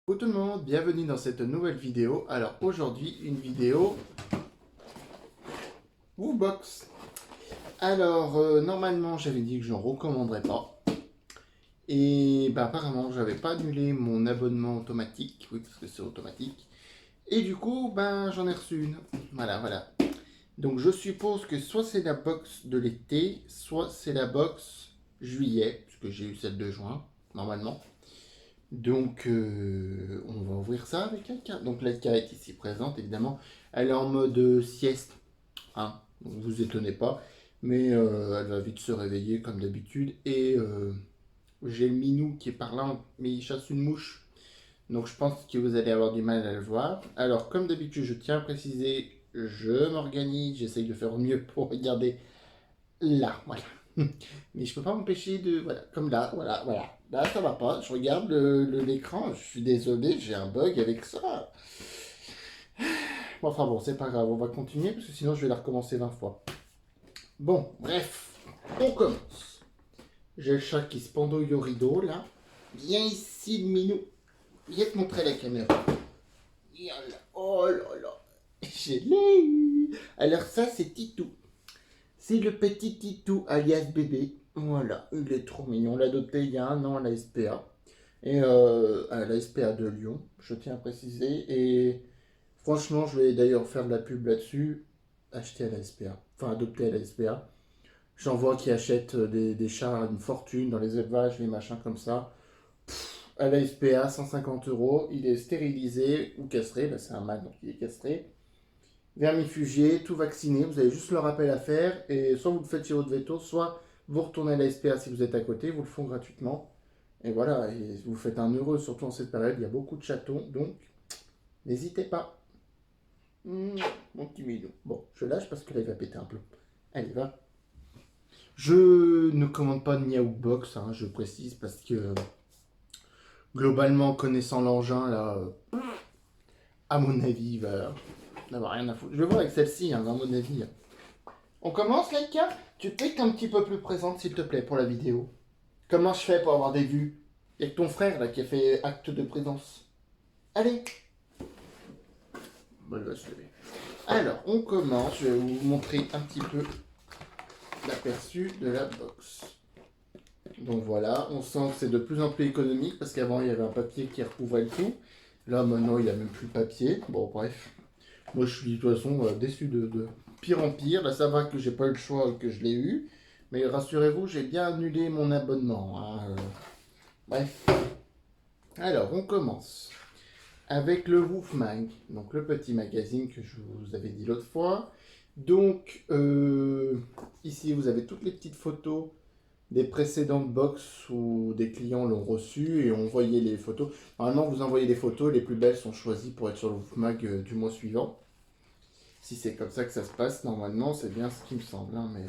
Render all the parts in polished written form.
Coucou tout le monde, bienvenue dans cette nouvelle vidéo. Alors aujourd'hui, une vidéo Woofbox. Alors normalement j'avais dit que je n'en recommanderais pas. Et bah apparemment j'avais pas annulé mon abonnement automatique. Oui, parce que c'est automatique. Et du coup, ben j'en ai reçu une. Voilà. Donc je suppose que soit c'est la box de l'été, soit c'est la box juillet, puisque j'ai eu celle de juin, normalement. Donc, on va ouvrir ça avec quelqu'un. Donc, Laika est ici présente, évidemment. Elle est en mode sieste, hein. Donc, vous étonnez pas. Mais elle va vite se réveiller, comme d'habitude. Et j'ai le minou qui est par là, mais il chasse une mouche. Donc, je pense que vous allez avoir du mal à le voir. Alors, comme d'habitude, je tiens à préciser, je m'organise, j'essaye de faire au mieux pour regarder là, voilà. Mais je peux pas m'empêcher de... Voilà, comme là, voilà. Là, ça va pas. Je regarde l'écran. Je suis désolé, j'ai un bug avec ça. Bon, enfin bon, c'est pas grave. On va continuer parce que sinon, je vais la recommencer 20 fois. Bon, bref. On commence. J'ai le chat qui se pendouille au rideau, là. Viens ici, le minou. Viens te montrer la caméra. Viens là. Oh là là. Je l'ai eu. Alors ça, c'est Titou. C'est le petit Titou alias bébé. Voilà, il est trop mignon. On l'a adopté il y a un an à la SPA. Et à la SPA de Lyon, je tiens à préciser. Et franchement, je vais d'ailleurs faire de la pub là-dessus. Acheter à la SPA. Enfin, adopter à la SPA. J'en vois qui achètent des chats à une fortune dans les élevages, les machins comme ça. À la SPA, 150 euros. Il est stérilisé ou castré. Là, c'est un mâle, donc il est castré. Vermifugié, tout vacciné, vous avez juste le rappel à faire et soit vous le faites chez votre veto, soit vous retournez à la SPA si vous êtes à côté, vous le font gratuitement. Et voilà, et vous faites un heureux, surtout en cette période, il y a beaucoup de chatons, donc n'hésitez pas. Mon petit minou. Bon, je lâche parce que là il va péter un plomb. Allez, va. Je ne commande pas de Miaou Box, hein, je précise, parce que globalement, connaissant l'engin, là, à mon avis, il va n'avoir rien à foutre. Je vais voir avec celle-ci, hein, à mon avis. On commence, Laika? Tu peux être un petit peu plus présente, s'il te plaît, pour la vidéo. Comment je fais pour avoir des vues? Il y a que ton frère, là, qui a fait acte de présence. Allez. Bon, je vais. Alors, on commence. Je vais vous montrer un petit peu l'aperçu de la box. Donc voilà, on sent que c'est de plus en plus économique, parce qu'avant, il y avait un papier qui recouvrait le tout. Là, maintenant, il n'y a même plus de papier. Bon, bref. Moi, je suis de toute façon déçu de pire en pire. Là, ça va que j'ai pas eu le choix, que je l'ai eu. Mais rassurez-vous, j'ai bien annulé mon abonnement, hein. Bref. Alors, on commence avec le Woof Mag, donc le petit magazine que je vous avais dit l'autre fois. Donc, ici, vous avez toutes les petites photos des précédentes box où des clients l'ont reçu et ont envoyé les photos. Normalement, vous envoyez les photos, les plus belles sont choisies pour être sur le Woof Mag du mois suivant. Si c'est comme ça que ça se passe, normalement, c'est bien ce qui me semble, hein, mais...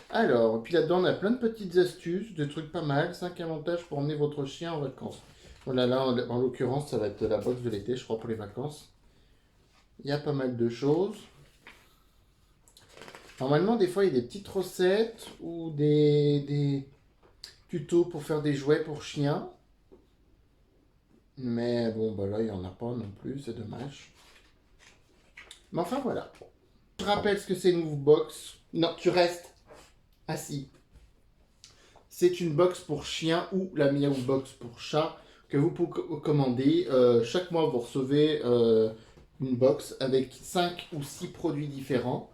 Alors, puis là-dedans, on a plein de petites astuces, des trucs pas mal. 5 avantages pour emmener votre chien en vacances. Voilà, là, en l'occurrence, ça va être la box de l'été, je crois, pour les vacances. Il y a pas mal de choses. Normalement, des fois, il y a des petites recettes ou des tutos pour faire des jouets pour chiens. Mais bon, bah là, il n'y en a pas non plus, c'est dommage. Mais enfin, voilà. Je rappelle ce que c'est une Move Box. Non, tu restes assis. C'est une box pour chien ou la Miaou Box pour chat que vous pouvez commander. Chaque mois, vous recevez une box avec 5 ou 6 produits différents.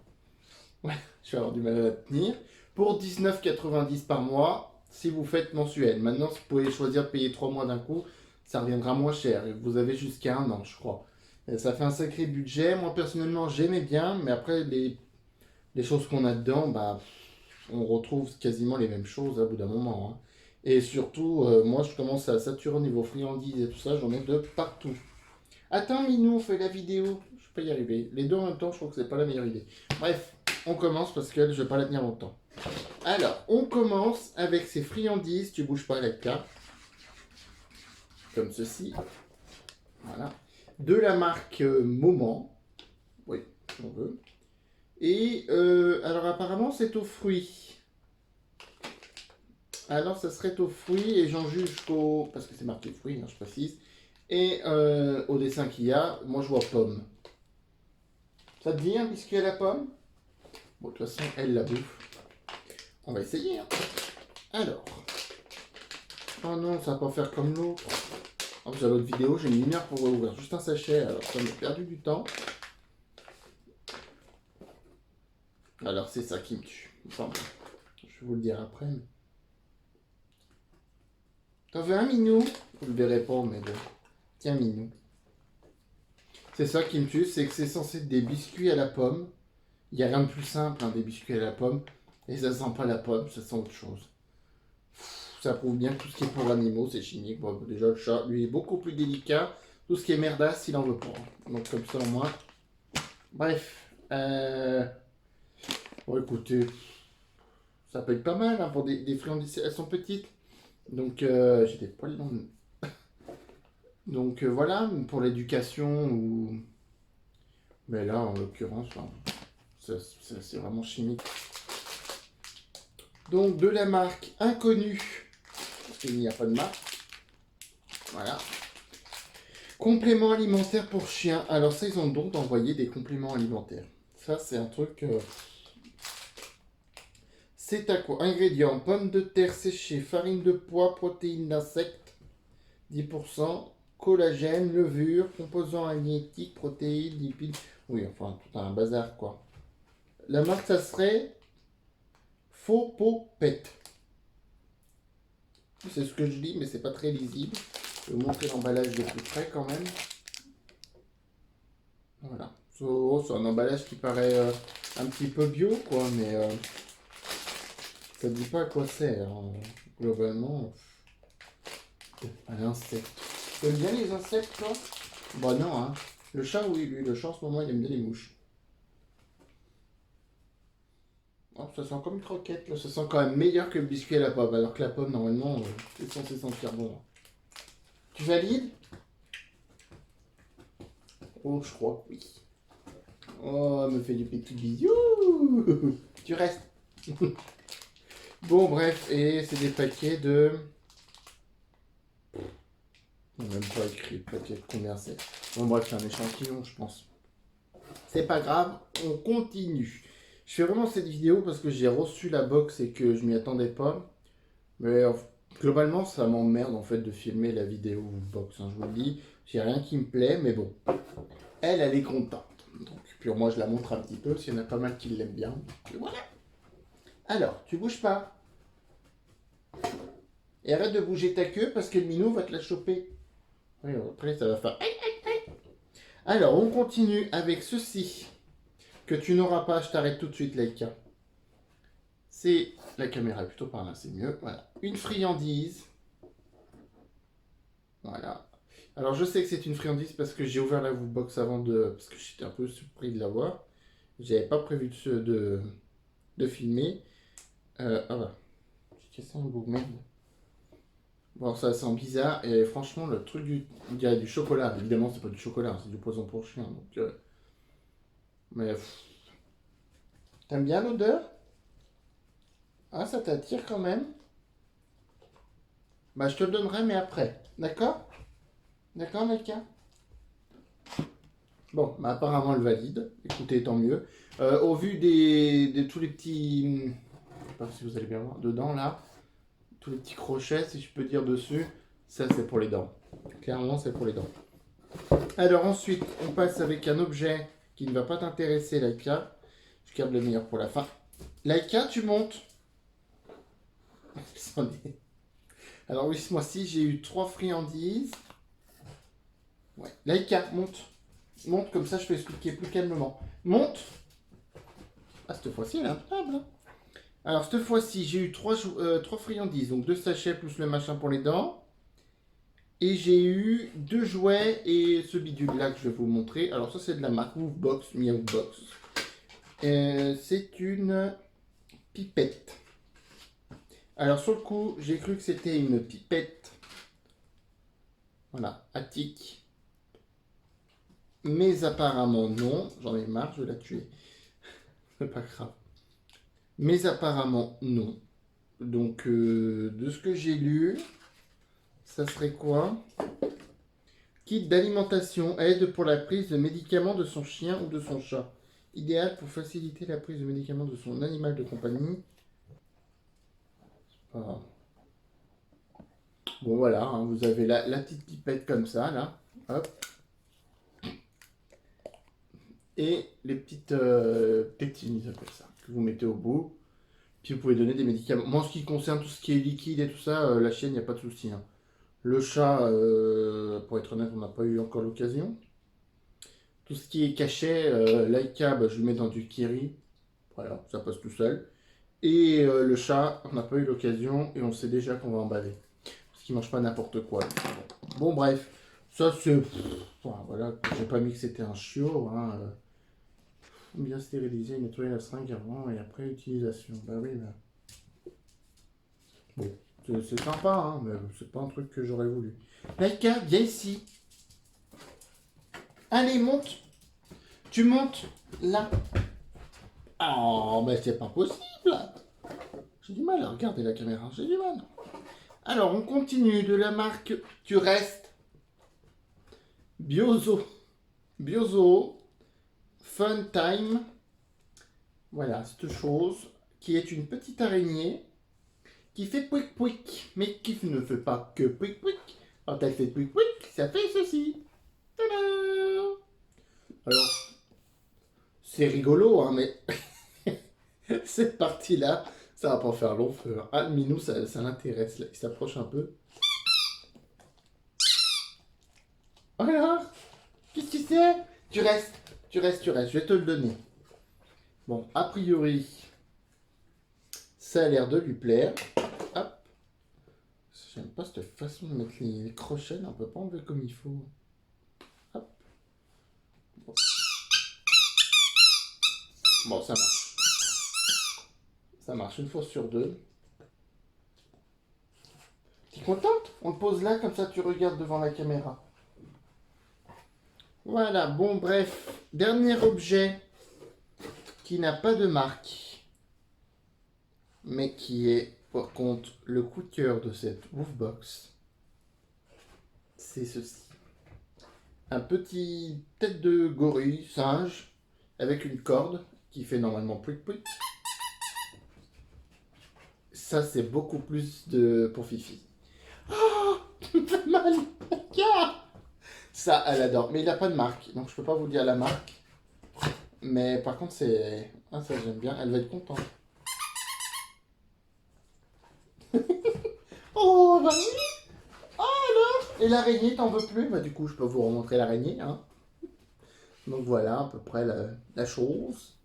Ouais, je vais avoir du mal à la tenir. Pour 19,90 par mois, si vous faites mensuel. Maintenant, si vous pouvez choisir de payer 3 mois d'un coup, ça reviendra moins cher. Vous avez jusqu'à un an, je crois. Et ça fait un sacré budget. Moi, personnellement, j'aimais bien, mais après, les choses qu'on a dedans, bah, on retrouve quasiment les mêmes choses à bout d'un moment, hein. Et surtout, moi, je commence à saturer au niveau friandises et tout ça, j'en ai de partout. Attends, Minou, on fait la vidéo. Je peux y arriver. Les deux en même temps, je trouve que c'est pas la meilleure idée. Bref, on commence parce que je vais pas la tenir longtemps. Alors, on commence avec ces friandises. Tu bouges pas, Lecta. Comme ceci. Voilà. De la marque Moment. Oui, si on veut. Et alors apparemment c'est aux fruits. Alors ça serait aux fruits et j'en juge qu'au... Parce que c'est marqué fruits, hein, je précise. Et au dessin qu'il y a, moi je vois pomme. Ça te dit un biscuit à la pomme? Bon, de toute façon, elle la bouffe. On va essayer. Hein. Alors. Oh non, ça va pas faire comme l'autre. En plus, à l'autre vidéo, j'ai mis une heure pour ouvrir juste un sachet. Alors, ça m'a perdu du temps. Alors, c'est ça qui me tue. Enfin, je vais vous le dire après. Mais... T'en veux un, Minou? Vous le verrez pas, mais bon. Tiens, Minou. C'est ça qui me tue, c'est que c'est censé être des biscuits à la pomme. Il n'y a rien de plus simple, hein, des biscuits à la pomme. Et ça sent pas la pomme, ça sent autre chose. Ça prouve bien que tout ce qui est pour animaux, c'est chimique. Bon, déjà, le chat, lui, est beaucoup plus délicat. Tout ce qui est merdasse, il en veut pas. Donc, comme ça, au moins. Bref. Bon, écoutez, ça peut être pas mal hein, pour des friandises. Elles sont petites. Donc, j'ai des poils dans le... Donc, voilà, pour l'éducation ou... Mais là, en l'occurrence, hein, c'est vraiment chimique. Donc, de la marque inconnue. Parce qu'il n'y a pas de marque. Voilà. Compléments alimentaires pour chiens. Alors ça, ils ont donc d'envoyer des compléments alimentaires. Ça, c'est un truc... C'est à quoi? Ingrédients. Pommes de terre séchées, farine de pois, protéines d'insectes, 10%, collagène, levure, composants halieutiques, protéines, lipides. Oui, enfin, tout un bazar, quoi. La marque, ça serait Faux Pot Pet. C'est ce que je lis, mais c'est pas très lisible. Je vais vous montrer l'emballage de plus près quand même. Voilà. C'est un emballage qui paraît un petit peu bio, quoi, mais ça ne dit pas à quoi c'est. Hein. Globalement, un insecte. Tu aimes bien les insectes, toi? Bah non, hein. Le chat, oui, lui, le chat en ce moment, il aime bien les mouches. Oh, ça sent comme une croquette, là. Ça sent quand même meilleur que le biscuit à la pomme, alors que la pomme, normalement, c'est censé sentir bon. Tu valides? Oh, je crois que oui. Oh, elle me fait du petit bisou. Tu restes. Bon, bref, et c'est des paquets de... On n'a même pas écrit le paquet de combien c'est. Bon, bref, c'est un échantillon, je pense. C'est pas grave, on continue. Je fais vraiment cette vidéo parce que j'ai reçu la box et que je m'y attendais pas. Mais globalement, ça m'emmerde en fait de filmer la vidéo box. Hein, je vous le dis, j'ai rien qui me plaît, mais bon. Elle est contente. Donc, puis moi, je la montre un petit peu, s'il y en a pas mal qui l'aiment bien. Et voilà. Alors, tu bouges pas. Et arrête de bouger ta queue parce que le minou va te la choper. Oui, après, ça va faire... Alors, on continue avec ceci. Que tu n'auras pas, je t'arrête tout de suite, Laika. C'est... La caméra est plutôt par là, c'est mieux. Voilà. Une friandise. Voilà. Alors, je sais que c'est une friandise parce que j'ai ouvert la box avant de... Parce que j'étais un peu surpris de l'avoir. J'avais pas prévu de filmer. Ah bah. J'ai cassé un bout, merde. Bon, ça sent bizarre. Et franchement, le truc du... Il y a du chocolat. Évidemment, c'est pas du chocolat, c'est du poison pour chien. Donc, mais... T'aimes bien l'odeur? Ah, ça t'attire quand même? Bah, je te le donnerai, mais après. D'accord? D'accord, Laika? Bon, bah, apparemment, elle valide. Écoutez, tant mieux. Au vu de tous les petits... Je sais pas si vous allez bien voir. Dedans, là, tous les petits crochets, si je peux dire dessus, ça, c'est pour les dents. Clairement, c'est pour les dents. Alors, ensuite, on passe avec un objet qui ne va pas t'intéresser, Laika. Je garde le meilleur pour la fin. Laika, tu montes. Alors oui, ce mois-ci, j'ai eu 3 friandises. Ouais. Laika, monte. Monte, comme ça je peux expliquer plus calmement. Monte. Ah, cette fois-ci, elle est impeccable. Hein. Alors, cette fois-ci, j'ai eu 3 friandises. Donc, 2 sachets plus le machin pour les dents. Et j'ai eu 2 jouets et ce bidule-là que je vais vous montrer. Alors, ça, c'est de la marque Woofbox, Meow Box. C'est une pipette. Alors, sur le coup, j'ai cru que c'était une pipette. Voilà, attique. Mais apparemment non. J'en ai marre, je vais la tuer. C'est pas grave. Mais apparemment non. Donc, de ce que j'ai lu, ça serait quoi? kit d'alimentation aide pour la prise de médicaments de son chien ou de son chat. Idéal pour faciliter la prise de médicaments de son animal de compagnie. Voilà. Bon voilà, hein, vous avez la petite pipette comme ça, là. Hop. Et les petites tétines, ils appellent ça, que vous mettez au bout. Puis vous pouvez donner des médicaments. Moi, en ce qui concerne tout ce qui est liquide et tout ça, la chienne, il n'y a pas de souci. Hein. Le chat, pour être honnête, on n'a pas eu encore l'occasion. Tout ce qui est cachet, Laika, bah, je le mets dans du Kiri. Voilà, ça passe tout seul. Et le chat, on n'a pas eu l'occasion et on sait déjà qu'on va en baver. Parce qu'il mange pas n'importe quoi. Bon, bref. Ça, c'est... voilà, j'ai pas mis que c'était un chiot. Hein. Bien stériliser, nettoyer la seringue avant et après utilisation. Bah oui, bah. Bon, c'est sympa, hein, mais c'est pas un truc que j'aurais voulu. Laika, viens ici. Allez, monte. Tu montes là. Oh, mais c'est pas possible. J'ai du mal à regarder la caméra, j'ai du mal. Alors, on continue de la marque Tu restes. Biozo. Fun Time. Voilà, cette chose qui est une petite araignée qui fait pouic pouic, mais qui ne fait pas que pouic pouic. Quand elle fait pouic pouic, ça fait ceci. Tadam! Alors, c'est rigolo, hein, mais cette partie-là, ça va pas faire long feu. Ah, Minou, ça l'intéresse, là. Il s'approche un peu. Voilà. Qu'est-ce que c'est? Tu restes. Je vais te le donner. Bon, a priori, ça a l'air de lui plaire. Hop. J'aime pas cette façon de mettre les crochets, là. On peut pas enlever comme il faut. Hop. Bon, ça marche. Ça marche une fois sur deux. T'es contente? On le pose là, comme ça tu regardes devant la caméra. Voilà, bon bref. Dernier objet qui n'a pas de marque, mais qui est par contre le coup de cœur de cette Woofbox. C'est ceci. Un petit tête de gorille, singe, avec une corde qui fait normalement pouic pouic. Ça, c'est beaucoup plus pour Fifi. Oh, ça me fait mal. Ça, elle adore. Mais il n'a pas de marque, donc je peux pas vous dire la marque. Mais par contre, c'est... Ah, ça, j'aime bien. Elle va être contente. Oh, bah oui. Oh, alors. Et l'araignée, t'en veux plus? Bah du coup, je peux vous remontrer l'araignée. Hein. Donc voilà, à peu près la chose.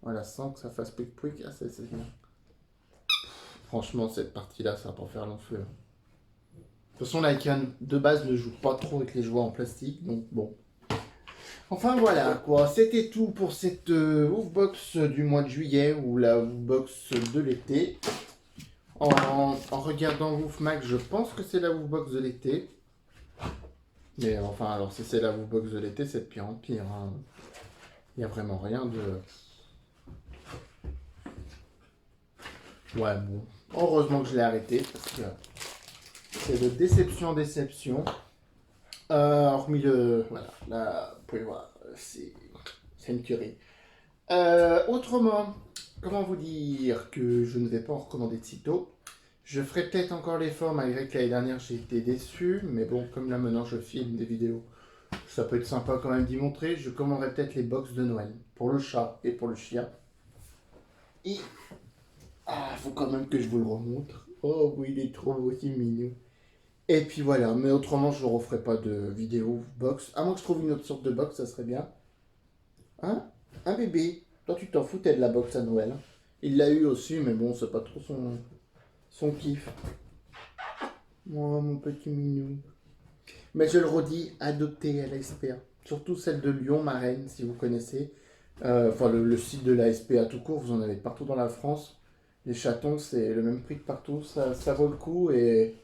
Voilà, sans que ça fasse pouic pouic. Ah, c'est bien. Franchement, cette partie-là, ça va pas faire long feu. De toute façon, la Icon de base ne joue pas trop avec les jouets en plastique, donc bon. Enfin voilà quoi, c'était tout pour cette Woofbox du mois de juillet ou la Woofbox de l'été. En regardant Woofmax, je pense que c'est la Woofbox de l'été. Mais enfin, alors si c'est la Woofbox de l'été, c'est de pire en pire. Hein. Il n'y a vraiment rien de... Ouais, bon. Heureusement que je l'ai arrêté parce que c'est de déception en déception. Hormis le... Voilà, là, vous pouvez voir, c'est une tuerie. Autrement, comment vous dire que je ne vais pas en recommander de sitôt. Je ferai peut-être encore l'effort malgré que l'année dernière j'ai été déçu. Mais bon, comme là maintenant je filme des vidéos, ça peut être sympa quand même d'y montrer. Je commanderai peut-être les box de Noël pour le chat et pour le chien. Et... Ah, faut quand même que je vous le remontre. Oh oui, il est trop beau, c'est mignon. Et puis voilà, mais autrement je ne referai pas de vidéo box. À moins que je trouve une autre sorte de box, ça serait bien. Hein? Un bébé. Toi, tu t'en foutais de la box à Noël. Hein. Il l'a eu aussi, mais bon, c'est pas trop son kiff. Oh, mon petit minou. Mais je le redis, adoptez à la SPA. Surtout celle de Lyon, ma reine, si vous connaissez. Enfin, le site de la SPA tout court, vous en avez partout dans la France. Les chatons, c'est le même prix que partout. Ça vaut le coup. Et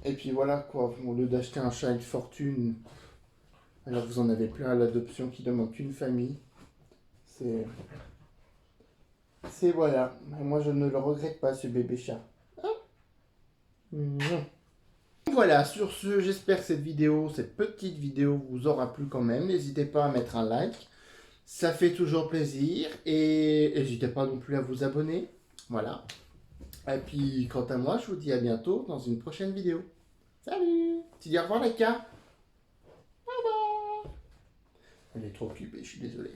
puis voilà, quoi. Au lieu d'acheter un chat à une fortune, alors vous en avez plein à l'adoption qui demandent qu'une famille. C'est voilà. Moi, je ne le regrette pas, ce bébé chat. Hein? Mmh. voilà, sur ce, j'espère que cette petite vidéo vous aura plu quand même. N'hésitez pas à mettre un like, ça fait toujours plaisir. Et n'hésitez pas non plus à vous abonner. Voilà. Et puis, quant à moi, je vous dis à bientôt dans une prochaine vidéo. Salut! Tu dis au revoir, les gars. Elle est trop occupée, je suis désolé.